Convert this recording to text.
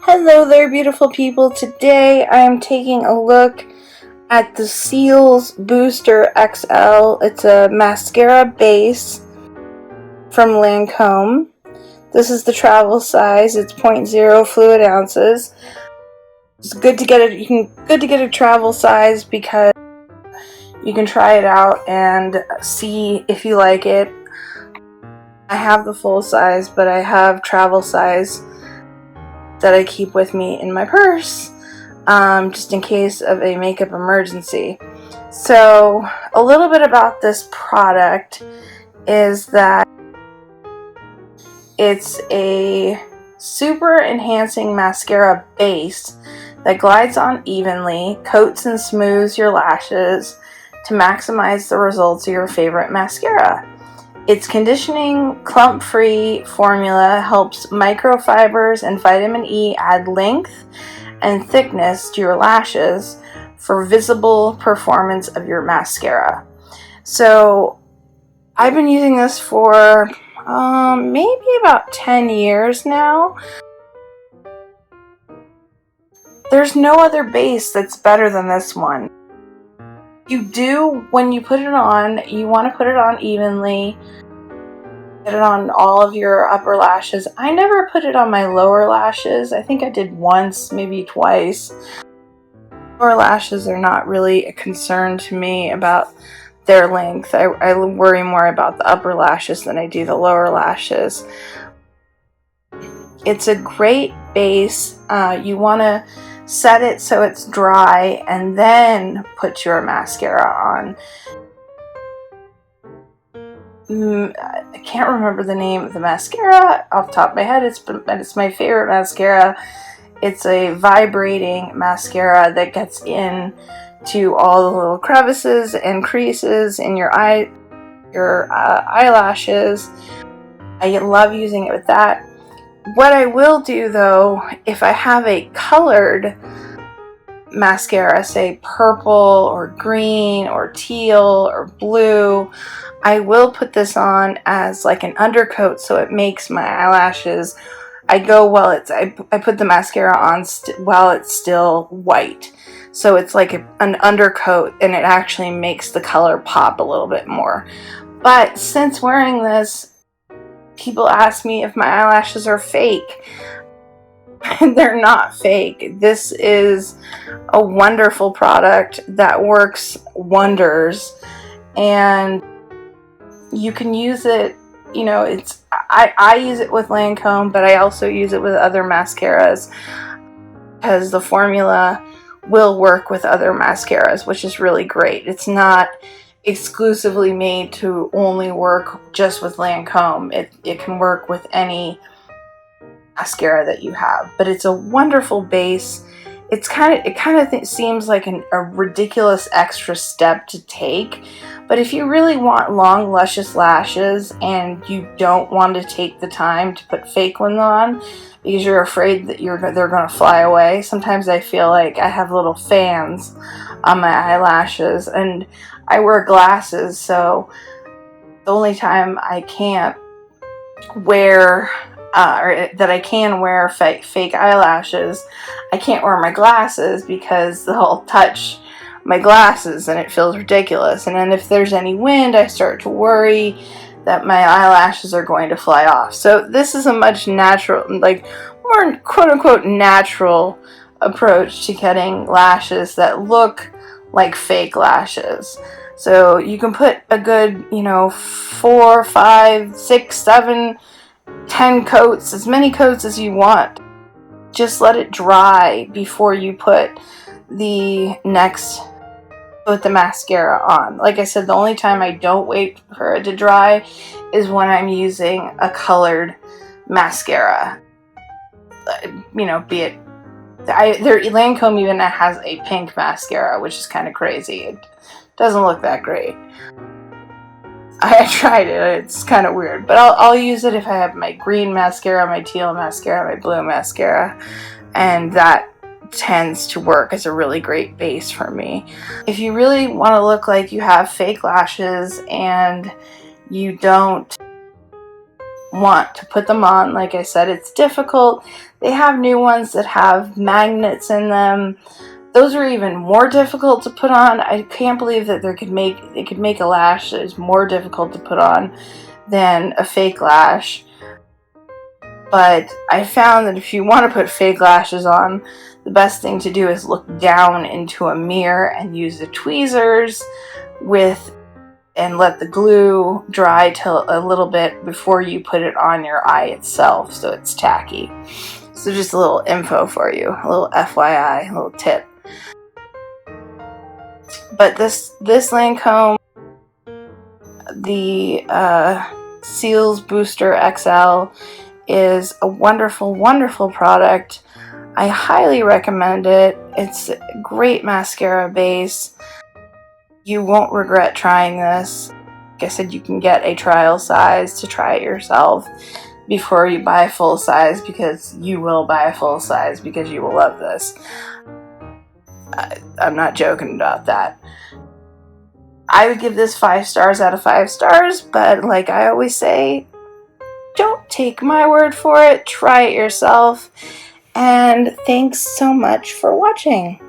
Hello there, beautiful people. Today I am taking a look at the Cils Booster XL. It's a mascara base from Lancome. This is the travel size. It's 0.0 fluid ounces. It's good to get a travel size because you can try it out and see if you like it. I have the full size, but I have travel size that I keep with me in my purse, just in case of a makeup emergency. So a little bit about this product is that it's a super enhancing mascara base that glides on evenly, coats and smooths your lashes to maximize the results of your favorite mascara. Its conditioning, clump-free formula helps microfibers and vitamin E add length and thickness to your lashes for visible performance of your mascara. So I've been using this for maybe about 10 years now. There's no other base that's better than this one. When you put it on, you want to put it on evenly. Get it on all of your upper lashes. I never put it on my lower lashes. I think I did once, maybe twice. Lower lashes are not really a concern to me about their length. I worry more about the upper lashes than I do the lower lashes. It's a great base. You want to set it so it's dry and then put your mascara on. I can't remember the name of the mascara off the top of my head. It's my favorite mascara. It's a vibrating mascara that gets in to all the little crevices and creases in your eyelashes. I love using it with that. What I will do though, if I have a colored mascara, say purple or green or teal or blue, I will put this on as like an undercoat so it makes my eyelashes, I put the mascara on while it's still white. So it's like an undercoat and it actually makes the color pop a little bit more. But since wearing this, people ask me if my eyelashes are fake. They're not fake. This is a wonderful product that works wonders, and you can use it, I use it with Lancome, but I also use it with other mascaras because the formula will work with other mascaras, which is really great. It's not exclusively made to only work just with Lancome. It can work with any mascara that you have, but it's a wonderful base. It kind of seems like a ridiculous extra step to take, but if you really want long, luscious lashes and you don't want to take the time to put fake ones on because you're afraid that they're going to fly away, sometimes I feel like I have little fans on my eyelashes, and I wear glasses, so the only time I can't wear or that I can wear fake eyelashes, I can't wear my glasses because they'll touch my glasses and it feels ridiculous. And then if there's any wind, I start to worry that my eyelashes are going to fly off. So this is a much more quote-unquote natural approach to getting lashes that look like fake lashes. So you can put a good 4, 5, 6, 7, 10 coats, as many coats as you want. Just let it dry before you put the mascara on. Like I said, the only time I don't wait for it to dry is when I'm using a colored mascara. Lancome even has a pink mascara, which is kind of crazy. It doesn't look that great. I tried it, it's kind of weird, but I'll use it if I have my green mascara, my teal mascara, my blue mascara, and that tends to work as a really great base for me. If you really want to look like you have fake lashes and you don't want to put them on. Like I said, it's difficult. They have new ones that have magnets in them. Those are even more difficult to put on. I can't believe that they could make a lash that is more difficult to put on than a fake lash. But I found that if you want to put fake lashes on, the best thing to do is look down into a mirror and use the tweezers and let the glue dry till a little bit before you put it on your eye itself, so it's tacky. So just a little info for you, a little FYI, a little tip. But this Lancome, the Cils Booster XL, is a wonderful, wonderful product. I highly recommend it. It's a great mascara base. You won't regret trying this. Like I said, you can get a trial size to try it yourself before you buy full size, because you will buy a full size because you will love this. I'm not joking about that. I would give this 5 stars out of 5 stars, but like I always say, don't take my word for it. Try it yourself. And thanks so much for watching.